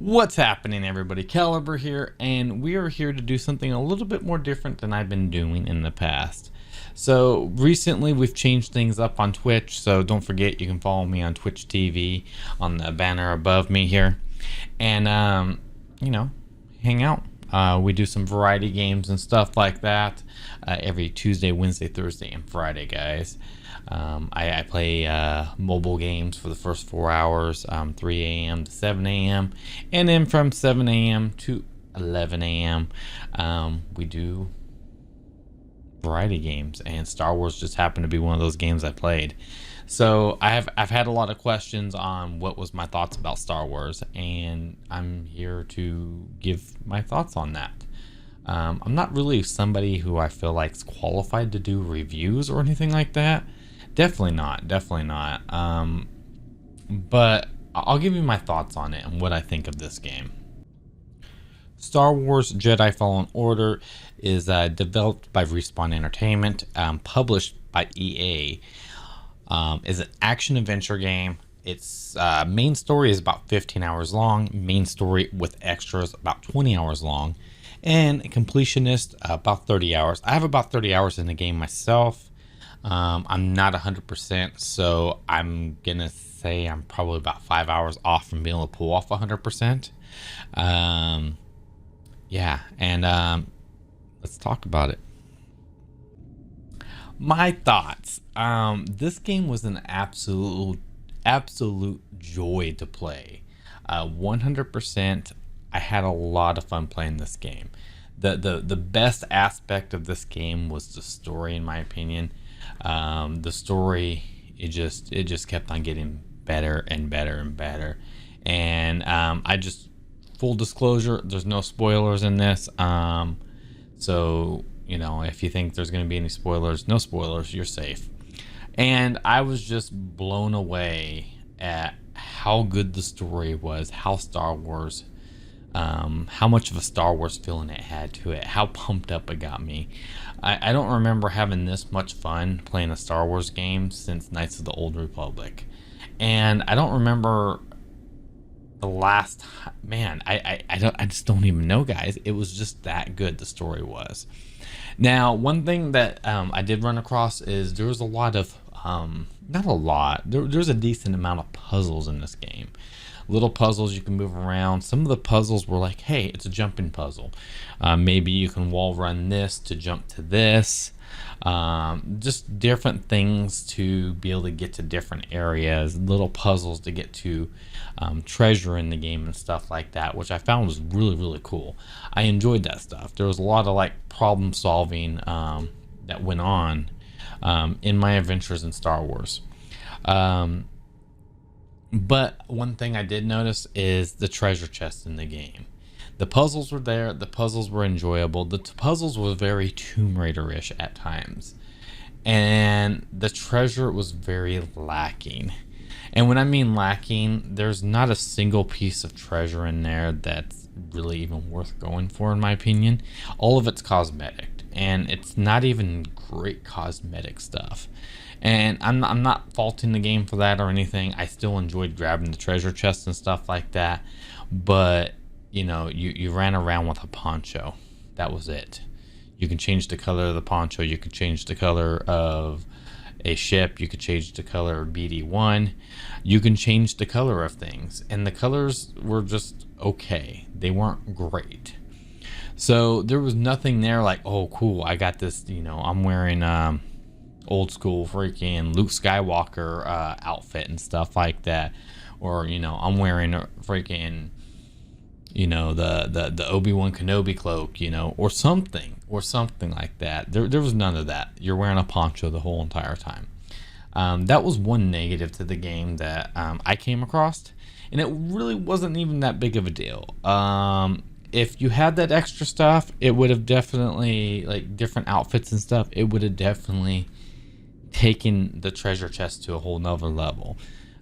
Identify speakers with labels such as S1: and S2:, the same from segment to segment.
S1: What's happening, everybody? Kallibur here, and we are here to do something a little bit more different than I've been doing in the past. So recently we've changed things up on Twitch, so don't forget you can follow me on Twitch TV on the banner above me here, and hang out. We do some variety games and stuff like that every Tuesday, Wednesday, Thursday, and Friday, guys. I play mobile games for the first 4 hours, 3 a.m. to 7 a.m. And then from 7 a.m. to 11 a.m. We do variety games, and Star Wars just happened to be one of those games I played. So I've had a lot of questions on what was my thoughts about Star Wars, and I'm here to give my thoughts on that. I'm not really somebody who I feel like is qualified to do reviews or anything like that. Definitely not. But I'll give you my thoughts on it and what I think of this game. Star Wars Jedi Fallen Order is developed by Respawn Entertainment, published by EA. Is an action adventure game. Its main story is about 15 hours long. Main story with extras about 20 hours long. And completionist about 30 hours. I have about 30 hours in the game myself. I'm not 100%, so I'm gonna say I'm probably about 5 hours off from being able to pull off 100%. Let's talk about it. My thoughts. This game was an absolute joy to play. 100%. I had a lot of fun playing this game. The best aspect of this game was the story, in my opinion. The story, it just kept on getting better and better and better. And full disclosure, there's no spoilers in this. So if you think there's going to be any spoilers, no spoilers, you're safe. And I was just blown away at how good the story was, how Star Wars, how much of a Star Wars feeling it had to it, how pumped up it got me. I don't remember having this much fun playing a Star Wars game since Knights of the Old Republic. And I don't remember the last, man, I just don't even know, guys. It was just that good, the story was. Now, one thing that I did run across is there was a lot of, not a lot, there's a decent amount of puzzles in this game. Little puzzles you can move around. Some of the puzzles were like, hey, it's a jumping puzzle. Maybe you can wall run this to jump to this. Just different things to be able to get to different areas. Little puzzles to get to treasure in the game and stuff like that, which I found was really, really cool. I enjoyed that stuff. There was a lot of like problem solving that went on in my adventures in Star Wars. But one thing I did notice is the treasure chest in the game. The puzzles were there. The puzzles were enjoyable. The puzzles were very Tomb Raider-ish at times. And the treasure was very lacking. And when I mean lacking, there's not a single piece of treasure in there that's really even worth going for, in my opinion. All of it's cosmetic. And it's not even great cosmetic stuff. And I'm not faulting the game for that or anything. I still enjoyed grabbing the treasure chests and stuff like that. But, you ran around with a poncho. That was it. You can change the color of the poncho. You can change the color of a ship. You could change the color of BD1. You can change the color of things. And the colors were just okay. They weren't great. So there was nothing there like, oh, cool, I got this, I'm wearing old school freaking Luke Skywalker outfit and stuff like that, or I'm wearing a freaking the Obi-Wan Kenobi cloak, or something like that. There was none of that. You're wearing a poncho the whole entire time. That was one negative to the game that I came across, and it really wasn't even that big of a deal. If you had that extra stuff, it would have definitely, like different outfits and stuff, it would have definitely taken the treasure chest to a whole nother level.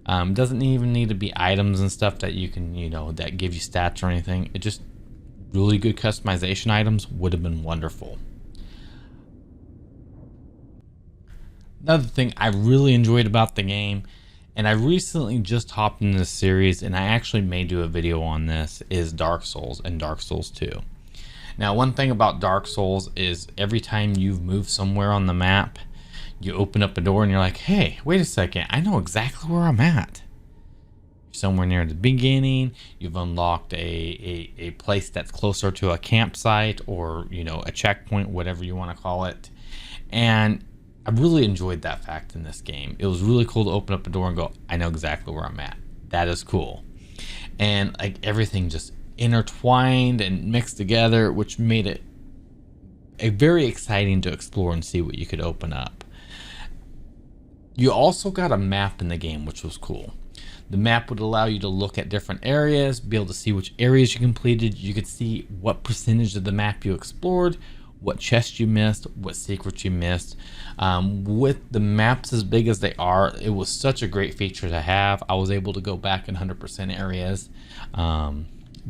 S1: Doesn't even need to be items and stuff that you can, that give you stats or anything. It just really good customization items would have been wonderful. Another thing I really enjoyed about the game, and I recently just hopped into this series, and I actually may do a video on this, is Dark Souls and Dark Souls 2. Now, one thing about Dark Souls is every time you've moved somewhere on the map, you open up a door and you're like, hey, wait a second, I know exactly where I'm at. Somewhere near the beginning, you've unlocked a place that's closer to a campsite or, you know, a checkpoint, whatever you want to call it. And I really enjoyed that fact in this game. It was really cool to open up a door and go, I know exactly where I'm at. That is cool. And like everything just intertwined and mixed together, which made it very exciting to explore and see what you could open up. You also got a map in the game, which was cool. The map would allow you to look at different areas, be able to see which areas you completed. You could see what percentage of the map you explored, what chests you missed, what secrets you missed. With the maps as big as they are, it was such a great feature to have. I was able to go back in 100% areas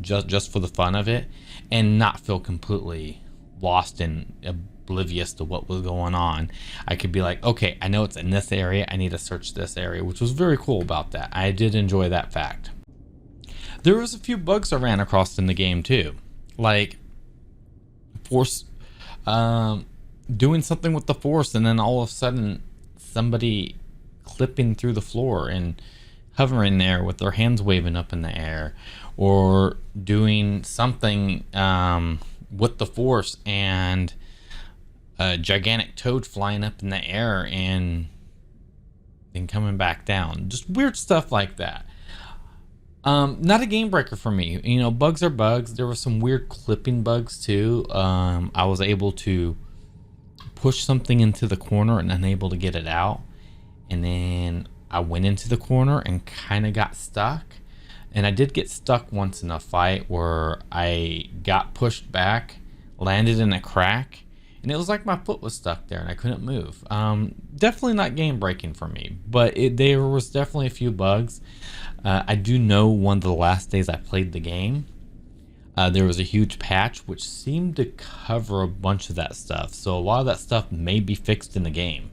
S1: just for the fun of it and not feel completely lost and oblivious to what was going on. I could be like, okay, I know it's in this area, I need to search this area, which was very cool about that. I did enjoy that fact. There was a few bugs I ran across in the game too, like force doing something with the force and then all of a sudden somebody clipping through the floor and hovering there with their hands waving up in the air, or doing something with the force and a gigantic toad flying up in the air and then coming back down. Just weird stuff like that. Not a game breaker for me. You know, bugs are bugs. There were some weird clipping bugs too. I was able to push something into the corner and unable to get it out. And then I went into the corner and kind of got stuck. And I did get stuck once in a fight where I got pushed back, landed in a crack, and it was like my foot was stuck there and I couldn't move. Definitely not game breaking for me, but there was definitely a few bugs. I do know one of the last days I played the game, there was a huge patch which seemed to cover a bunch of that stuff. So a lot of that stuff may be fixed in the game.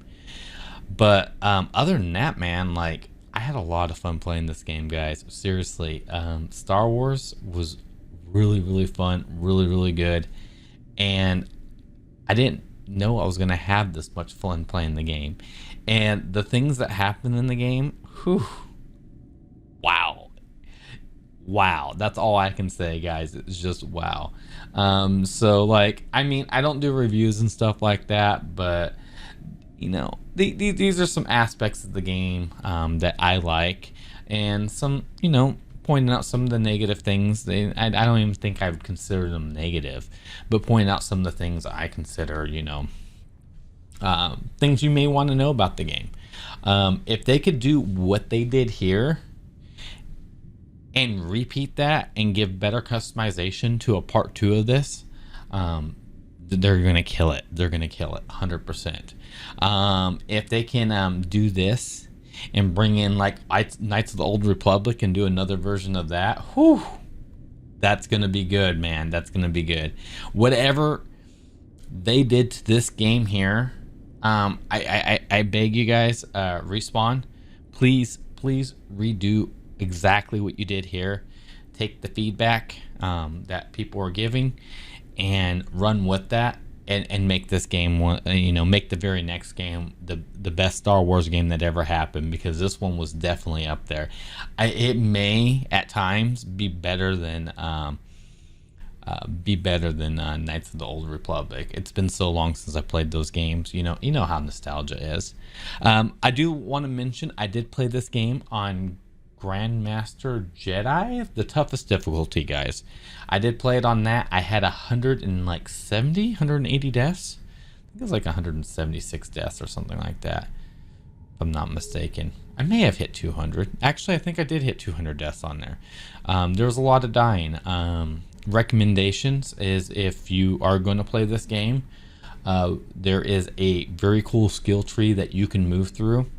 S1: But other than that, man, like, I had a lot of fun playing this game, guys. Seriously, Star Wars was really, really fun, really, really good. And I didn't know I was going to have this much fun playing the game. And the things that happened in the game, whew, wow. Wow. That's all I can say, guys. It's just wow. So, like, I mean, I don't do reviews and stuff like that, but, you know, these are some aspects of the game that I like. And some, you know, pointing out some of the negative things. I don't even think I would consider them negative, but pointing out some of the things I consider, you know, things you may want to know about the game. If they could do what they did here and repeat that and give better customization to a part 2 of this, they're gonna kill it. They're gonna kill it 100%. If they can do this and bring in like Knights of the Old Republic and do another version of that, whew, that's gonna be good, man. That's gonna be good. Whatever they did to this game here, I beg you guys, Respawn, please redo exactly what you did here. Take the feedback that people are giving and run with that. And make this game, you know, make the very next game the best Star Wars game that ever happened, because this one was definitely up there. It may at times be better than Knights of the Old Republic. It's been so long since I played those games. You know how nostalgia is. I do want to mention I did play this game on Grandmaster Jedi, the toughest difficulty, guys. I did play it on that. I had 180 deaths. I think it was like 176 deaths or something like that, if I'm not mistaken. I may have hit 200. Actually, I think I did hit 200 deaths on there. There was a lot of dying. Recommendations is, if you are going to play this game, there is a very cool skill tree that you can move through.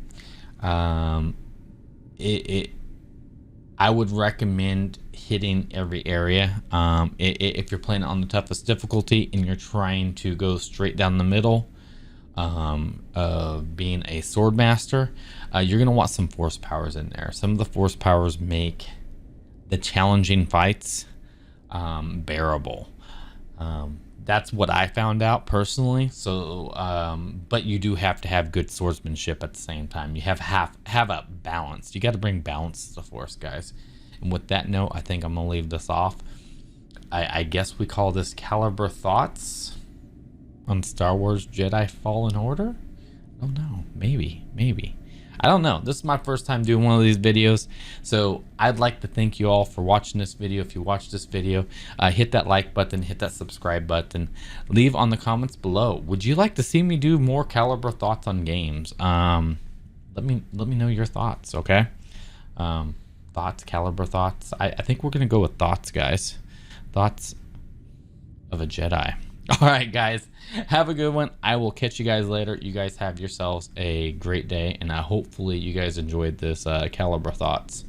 S1: I would recommend hitting every area. If you're playing on the toughest difficulty and you're trying to go straight down the middle, of being a sword master, you're gonna want some force powers in there. Some of the force powers make the challenging fights bearable. That's what I found out personally. So, but you do have to have good swordsmanship at the same time. You have a balance. You got to bring balance to the force, guys. And with that note, I think I'm gonna leave this off. I guess we call this Kallibur Thoughts on Star Wars Jedi Fallen Order. Oh no, maybe. I don't know. This is my first time doing one of these videos, so I'd like to thank you all for watching this video. If you watched this video, hit that like button, hit that subscribe button, leave on the comments below. Would you like to see me do more Kallibur Thoughts on games? Let me know your thoughts, okay? Thoughts, Kallibur Thoughts. I think we're gonna go with thoughts, guys. Thoughts of a Jedi. All right, guys, have a good one. I will catch you guys later. You guys have yourselves a great day, and hopefully you guys enjoyed this Kallibur Thoughts.